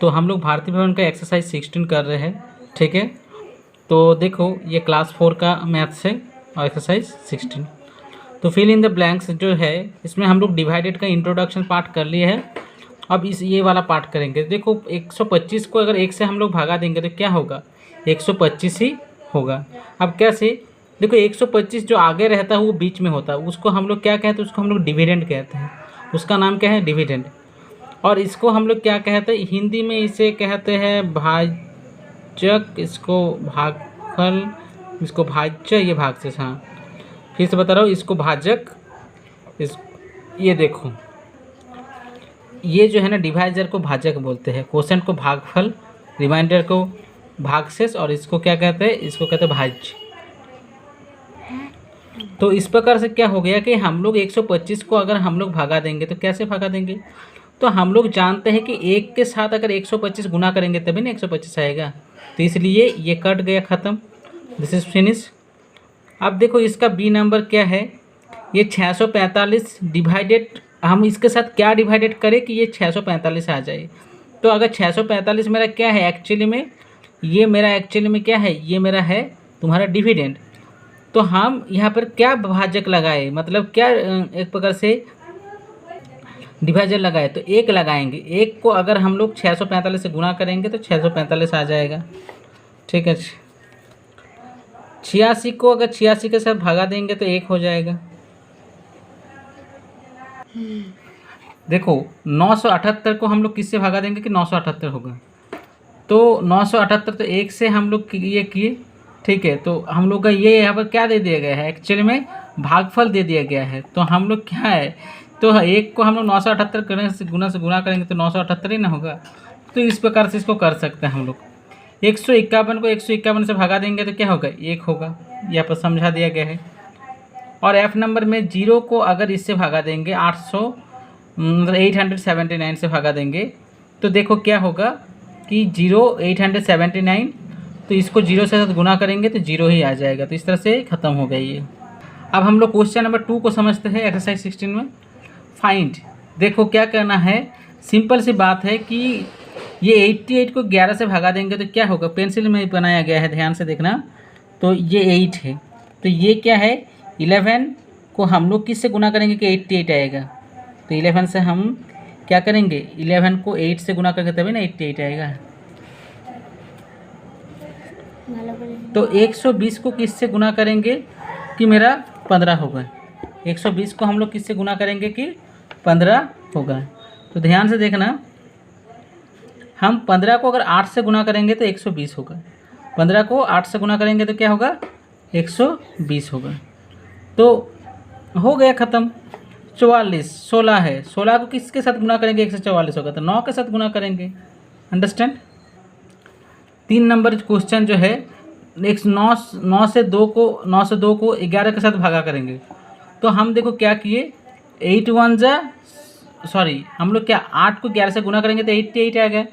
तो हम लोग भारतीय भवन का एक्सरसाइज 16 कर रहे हैं, ठीक है। तो देखो ये क्लास 4 का मैथ्स है और एक्सरसाइज 16। तो फिल इन द ब्लैंक्स जो है इसमें हम लोग डिवाइडेड का इंट्रोडक्शन पार्ट कर लिए है। अब इस ये वाला पार्ट करेंगे। देखो 125 को अगर 1 से हम लोग भागा देंगे तो क्या होगा, 125 ही होगा। अब कैसे, देखो 125 जो आगे रहता है वो बीच में होता है, उसको हम लोग क्या कहते हैं, उसको हम लोग डिविडेंड कहते हैं। उसका नाम क्या है, डिविडेंड। और इसको हम लोग क्या कहते हैं, हिंदी में इसे कहते हैं भाजक, इसको भागफल, इसको भाज्य, ये भागशेष। हाँ फिर से बता रहा हूँ, इसको भाजक, इस ये देखो ये जो है ना डिवाइजर को भाजक बोलते हैं, क्वोशेंट को भागफल, रिमाइंडर को भागशेष, और इसको क्या कहते हैं, इसको कहते हैं भाज्य। तो इस प्रकार से क्या हो गया कि हम लोग 125 को अगर हम लोग भागा देंगे तो कैसे भागा देंगे, तो हम लोग जानते हैं कि 1 के साथ अगर 125 गुना करेंगे तभी ना 125 आएगा। तो इसलिए ये कट गया, ख़त्म, दिस इज फिनिश। अब देखो इसका बी नंबर क्या है, ये 645 डिवाइडेड, हम इसके साथ क्या डिवाइडेड करें कि ये 645 आ जाए। तो अगर 645 मेरा क्या है एक्चुअली में, ये मेरा एक्चुअली में क्या है, ये मेरा है तुम्हारा डिविडेंड। तो हम यहाँ पर क्या भाजक लगाए, मतलब क्या एक प्रकार से डिवाइजर लगाए, तो 1 लगाएंगे। 1 को अगर हम लोग 645 से गुना करेंगे तो 645 आ जाएगा, ठीक है। 86 को अगर 86 के साथ भागा देंगे तो 1 हो जाएगा। देखो 978 को हम लोग किससे भागा देंगे कि 978 होगा। तो 978 तो 1 से हम लोग ये किए, ठीक है। तो हम लोग का ये यहाँ पर क्या दे दिया गया है, एक्चुअली में भागफल दे दिया गया है। तो हम लोग क्या है, तो 1 को हम लोग 978 करने से गुना करेंगे तो 978 ही ना होगा। तो इस प्रकार से इसको कर सकते हैं हम लोग। 151 को 151 से भागा देंगे तो क्या होगा, 1 होगा, यहाँ पर समझा दिया गया है। और F नंबर में 0 को अगर इससे भागा देंगे 879 से भागा देंगे तो देखो क्या होगा कि 879, तो इसको 0 से साथ गुना करेंगे तो 0 ही आ जाएगा। तो इस तरह से ख़त्म हो गई ये। अब हम लोग क्वेश्चन नंबर 2 को समझते हैं एक्सरसाइज 16 में। फाइंड, देखो क्या करना है, सिंपल सी बात है कि ये 88 को 11 से भागा देंगे तो क्या होगा, पेंसिल में बनाया गया है, ध्यान से देखना। तो ये 8 है, तो ये क्या है, 11 को हम लोग किससे गुना करेंगे कि 88 आएगा। तो 11 से हम क्या करेंगे, 11 को 8 से गुना करके तभी ना 88 आएगा। तो 120 को किससे गुना करेंगे कि मेरा 15 होगा। 120 को हम लोग किससे गुना करेंगे कि 15 होगा। तो ध्यान से देखना, हम 15 को अगर 8 से गुना करेंगे तो 120 होगा। 15 को 8 से गुना करेंगे तो क्या होगा, 120 होगा। तो हो गया ख़त्म। 44, 16 है, 16 को किसके साथ गुना करेंगे, 144 होगा, तो 9 के साथ गुना करेंगे। अंडरस्टैंड। 3 नंबर क्वेश्चन जो है, 9 से 2 को 11 के साथ भागा करेंगे। तो हम देखो क्या किए, 8 लोग क्या 8 को 11 से गुना करेंगे तो 88 आ गया।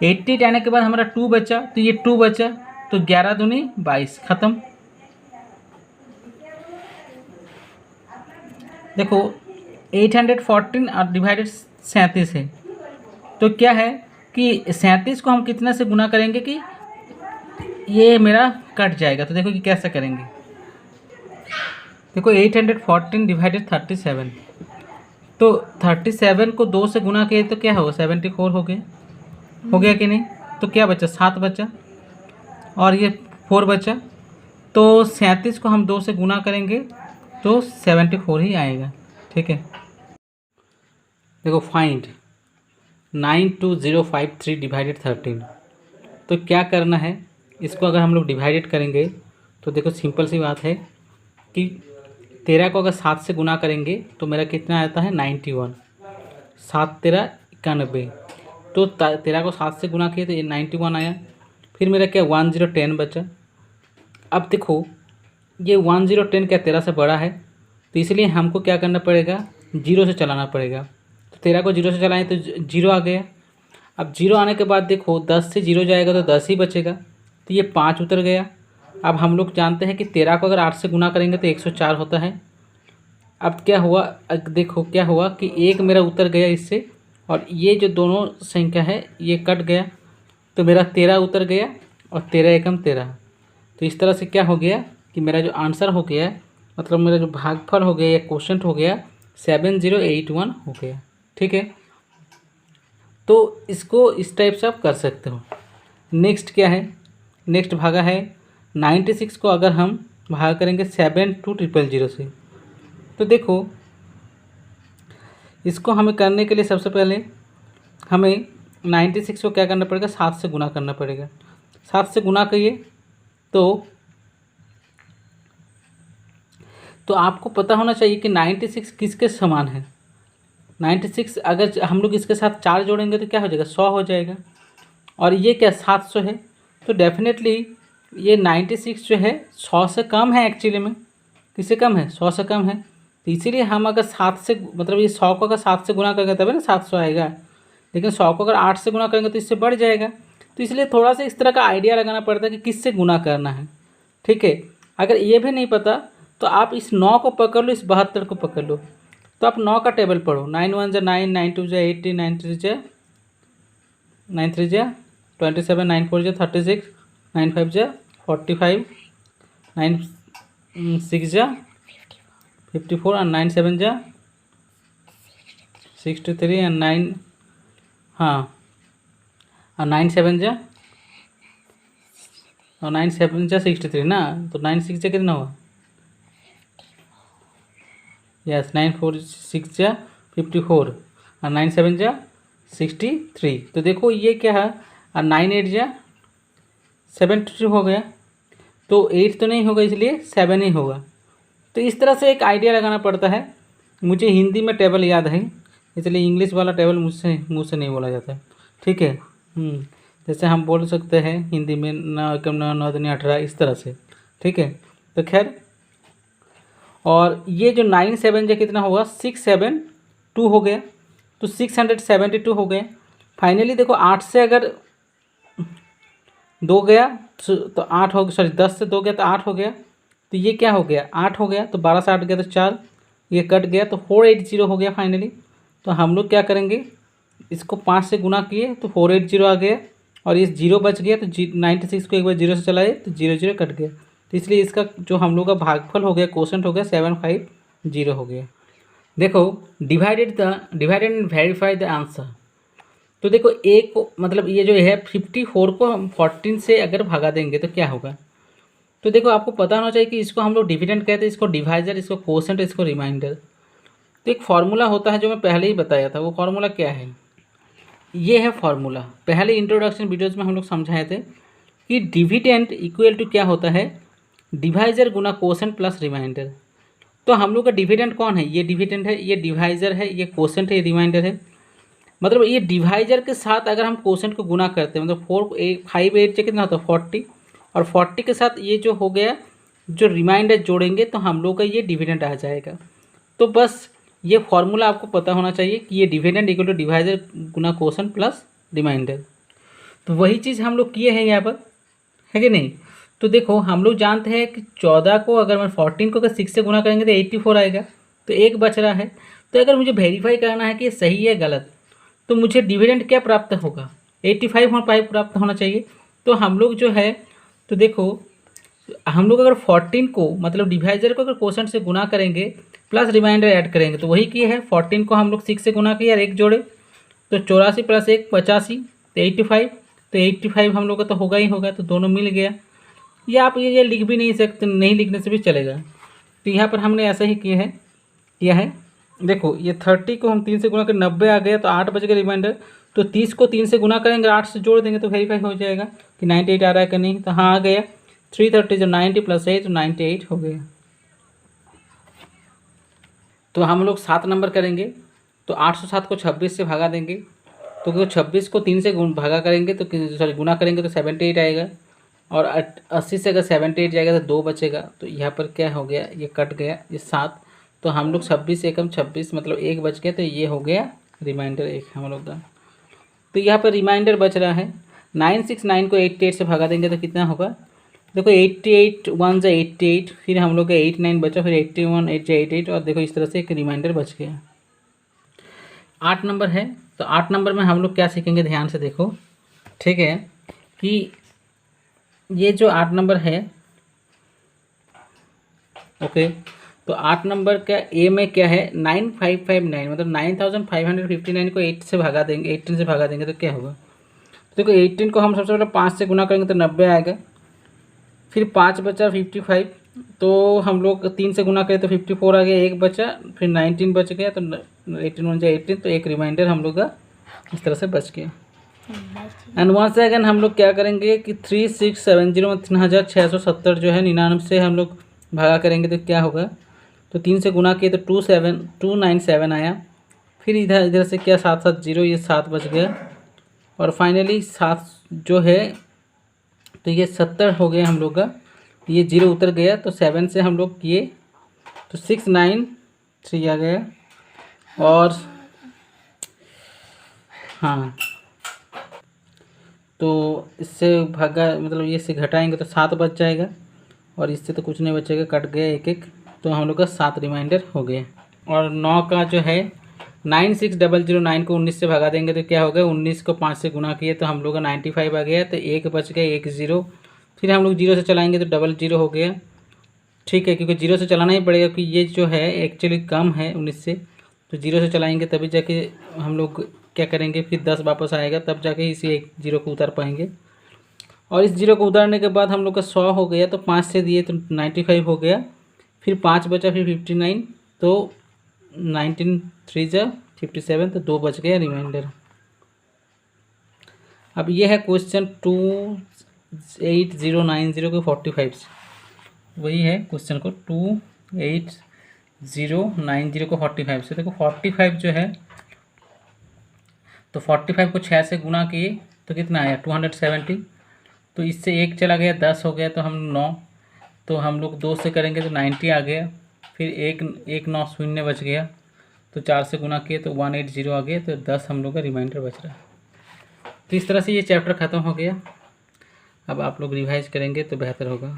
88 आने के बाद हमारा 2 बचा, तो ये 2 बचा, तो 11 दूनी 22, ख़त्म। देखो 814 और डिवाइडेड 37 है, तो क्या है कि 37 को हम कितना से गुना करेंगे कि ये मेरा कट जाएगा। तो देखो कि कैसे करेंगे, देखो 814 डिवाइडेड 37, तो 37 को 2 से गुना किए तो क्या होगा, 74 हो गया कि नहीं। तो क्या बचा, 7 बचा और ये 4 बचा। तो 37 को हम 2 से गुना करेंगे तो 74 ही आएगा, ठीक है। देखो फाइंड 92053 डिवाइडेड 13। तो क्या करना है, इसको अगर हम लोग डिवाइडेड करेंगे तो देखो सिंपल सी बात है कि 13 को अगर 7 से गुना करेंगे तो मेरा कितना आता है, 91। 7 13 91, तो 13 को 7 से गुना किए तो ये 91 आया। फिर मेरा क्या 1010 बचा। अब देखो ये 1010 क्या 13 से बड़ा है, तो इसलिए हमको क्या करना पड़ेगा, 0 से चलाना पड़ेगा। तो 13 को 0 से चलाएं तो 0 आ गया। अब 0 आने के बाद देखो 10 से 0 जाएगा तो 10 ही बचेगा, तो ये 5 उतर गया। अब हम लोग जानते हैं कि 13 को अगर 8 से गुना करेंगे तो 104 होता है। अब क्या हुआ, देखो क्या हुआ कि 1 मेरा उतर गया इससे, और ये जो दोनों संख्या है ये कट गया, तो मेरा 13 उतर गया और 13 एकम 13। तो इस तरह से क्या हो गया कि मेरा जो आंसर हो गया, मतलब मेरा जो भागफल हो गया या क्वोशंट हो गया 7081 हो गया। ठीक है, तो इसको इस टाइप से आप कर सकते हो। नेक्स्ट क्या है, नेक्स्ट भागा है 96 को अगर हम भाग करेंगे 72000 से। तो देखो इसको हमें करने के लिए सबसे पहले हमें 96 को क्या करना पड़ेगा, 7 से गुना करना पड़ेगा। 7 से गुना करिए तो आपको पता होना चाहिए कि 96 किसके समान है। 96 अगर हम लोग इसके साथ 4 जोड़ेंगे तो क्या हो जाएगा, 100 हो जाएगा। और ये क्या 700 है, तो डेफिनेटली ये 96 जो है 100 से कम है एक्चुअली में। किससे कम है, 100 से कम है। तो इसीलिए हम अगर 7 से मतलब ये 100 को अगर 7 से गुना करेंगे तभी ना 700 आएगा, लेकिन 100 को अगर 8 से गुना करेंगे तो इससे बढ़ जाएगा। तो इसलिए थोड़ा सा इस तरह का आइडिया लगाना पड़ता है कि किससे गुना करना है। ठीक है, अगर ये भी नहीं पता तो आप इस 9 को पकड़ लो, इस 72 को पकड़ लो, तो आप 9 का टेबल पढ़ो। 9 1 जा 9, 9 2 जा 18, 9 3 जा 27, 9 4 जा 36, 9 5 जा 45, 9 6 जा 54 और 9 7 जा 63 और 9 हाँ और 9 7 जा 63 ना। तो 9 6 जा कितना हुआ, यस 9 4 6 जा 54 और 9 7 जा 63। तो देखो ये क्या है, और 9 8 जा 72 हो गया। तो 8 तो नहीं होगा इसलिए 7 ही होगा। तो इस तरह से एक आइडिया लगाना पड़ता है। मुझे हिंदी में टेबल याद है, इसलिए इंग्लिश वाला टेबल मुँह से नहीं बोला जाता है। ठीक है, जैसे हम बोल सकते हैं हिंदी में 9 एकम 9 9 दूनी 18, इस तरह से। ठीक है, तो खैर, और ये जो 9 7 जो कितना होगा 672 हो गया, तो 672 हो गए। फाइनली देखो 8 से अगर 2 गया तो 8 हो गया, सॉरी 10 से 2 गया तो 8 हो गया। तो ये क्या हो गया 8 हो गया, तो 12 से 8 गया तो 4, ये कट गया तो 480 हो गया फाइनली। तो हम लोग क्या करेंगे, इसको 5 से गुना किए तो 480 आ गया, और ये 0 बच गया तो 96 को एक बार 0 से चलाए तो 0 0 कट गया। तो इसलिए इसका जो हम लोग का भागफल हो गया, क्वोशंट हो गया 750 हो गया। देखो divided and verify the answer. तो देखो एक को मतलब ये जो है 54 को हम 14 से अगर भगा देंगे तो क्या होगा। तो देखो आपको पता होना चाहिए कि इसको हम लोग डिविडेंड कहते हैं, इसको डिवाइजर, इसको क्वोशंट, इसको रिमाइंडर। तो एक फार्मूला होता है जो मैं पहले ही बताया था। वो फार्मूला क्या है, ये है फार्मूला। पहले इंट्रोडक्शन वीडियोज़ में हम लोग समझाए थे कि डिविडेंड इक्वल टू क्या होता है, डिवाइजर गुना क्वोशंट प्लस रिमाइंडर। तो हम लोग का डिविडेंड कौन है, ये डिविडेंड है, ये डिवाइजर है, ये क्वोशंट है, ये रिमाइंडर है। मतलब ये डिवाइजर के साथ अगर हम क्वोशंट को गुना करते हैं, मतलब 5 8 से कितना होता है 40, और 40 के साथ ये जो हो गया जो रिमाइंडर जोड़ेंगे तो हम लोग का ये डिविडेंड आ जाएगा। तो बस ये फॉर्मूला आपको पता होना चाहिए कि ये डिविडेंड इक्वल टू डिवाइजर गुना क्वोशंट प्लस रिमाइंडर। तो वही चीज़ हम लोग किए हैं यहाँ पर, है कि नहीं। तो देखो हम लोग जानते हैं कि 14 को अगर मैं 14 को अगर 6 से गुना करेंगे तो 84 आएगा, तो एक बच रहा है। तो अगर मुझे वेरीफाई करना है कि ये सही है गलत, तो मुझे डिविडेंड क्या प्राप्त होगा, 85 प्राप्त होना चाहिए। तो हम लोग जो है, तो देखो हम लोग अगर 14 को मतलब डिवाइजर को अगर क्वोशंट से गुना करेंगे प्लस रिमाइंडर ऐड करेंगे, तो वही किए है। 14 को हम लोग 6 से गुना किया और एक जोड़े, तो 84 प्लस 1 85, तो 85। तो 85 हम लोग का तो होगा ही होगा, तो दोनों मिल गया। या आप ये लिख भी नहीं सकते, नहीं लिखने से भी चलेगा। तो यहाँ पर हमने ऐसा ही किया है। देखो ये 30 को हम 3 से गुना कर 90 आ गया, तो 8 बच गया रिमाइंडर। तो 30 को 3 से गुना करेंगे, 8 से जोड़ देंगे तो वेरीफाई हो जाएगा कि 98 आ रहा है कि नहीं। तो हाँ आ गया, 330 जो 90 प्लस 8 तो 98 हो गया। तो हम लोग 7 नंबर करेंगे, तो 807 को 26 से भगा देंगे, तो 26 को 3 से भागा करेंगे तो सॉरी गुना करेंगे तो 78 आएगा, और 80 से अगर 78 जाएगा तो 2 बचेगा। तो यहाँ पर क्या हो गया, ये कट गया, ये 7। तो हम लोग 26 एकम 26 मतलब 1 बच गया, तो ये हो गया रिमाइंडर 1 हम लोग का। तो यहाँ पर रिमाइंडर बच रहा है 969 को 88 से भगा देंगे तो कितना होगा। देखो 88 1 जा 88, फिर हम लोग का 89 बचा, फिर 81 8 जा 88, और देखो इस तरह से एक रिमाइंडर बच गया। 8 नंबर है। तो 8 नंबर में हम लोग क्या सीखेंगे, ध्यान से देखो, ठीक है, कि ये जो 8 नंबर है, ओके, तो 8 नंबर का ए में क्या है 9559, मतलब 9559 को 8 से भगा देंगे, 18 से भगा देंगे तो क्या होगा। तो देखो 18 को हम सबसे पहले 5 से गुना करेंगे तो 90 आएगा, फिर 5 बचा 55, तो हम लोग 3 से गुना करें तो 54 आ गया, एक बचा, फिर 19 बच गया, तो 18 1 18, तो एक रिमाइंडर हम लोग का इस तरह से बच गया। एंड वंस अगेन हम लोग क्या करेंगे कि 3670 में 3670 जो है 99 से हम लोग भागा करेंगे तो क्या होगा, तो 3 से गुना किए तो 297 आया, फिर इधर इधर से क्या 770, ये 7 बच गया, और फाइनली 7 जो है तो ये 70 हो गया हम लोग का, ये 0 उतर गया, तो 7 से हम लोग किए तो 693 आ गया, और हाँ, तो इससे भागा मतलब ये से घटाएंगे तो 7 बच जाएगा, और इससे तो कुछ नहीं बचेगा, कट गया एक एक, तो हम लोग का 7 रिमाइंडर हो गया। और 9 का जो है 96009 को 19 से भगा देंगे तो क्या होगा, 19 को 5 से गुना किए तो हम लोग का 95 आ गया, तो एक बच गया, एक 0, फिर हम लोग 0 से चलाएंगे तो 00 हो गया, ठीक है, क्योंकि 0 से चलाना ही पड़ेगा, क्योंकि ये जो है एक्चुअली कम है 19 से, तो 0 से चलाएंगे तभी जाके हम लोग क्या करेंगे, फिर 10 वापस आएगा, तब जाके इसी एक 0 को उतार पाएंगे। और इस 0 को उतारने के बाद हम लोग का 100 हो गया, तो 5 से दिए तो 95 हो गया, फिर 5 बचा, फिर 59, तो 19 3 जा 57, तो 2 बच गया रिमाइंडर। अब ये है क्वेश्चन 28090 के 45 से, वही है क्वेश्चन को 28090 को 45 से। देखो 45 जो है, तो 45 को 6 से गुना किए तो कितना आया 270, तो इससे एक चला गया 10 हो गया, तो हम 9, तो हम लोग 2 से करेंगे तो 90 आ गया, फिर एक 9 शून्य बच गया, तो 4 से गुना किए तो 180 आ गया, तो 10 हम लोग का रिमाइंडर बच रहा है। तो इस तरह से ये चैप्टर ख़त्म हो गया। अब आप लोग रिवाइज करेंगे तो बेहतर होगा।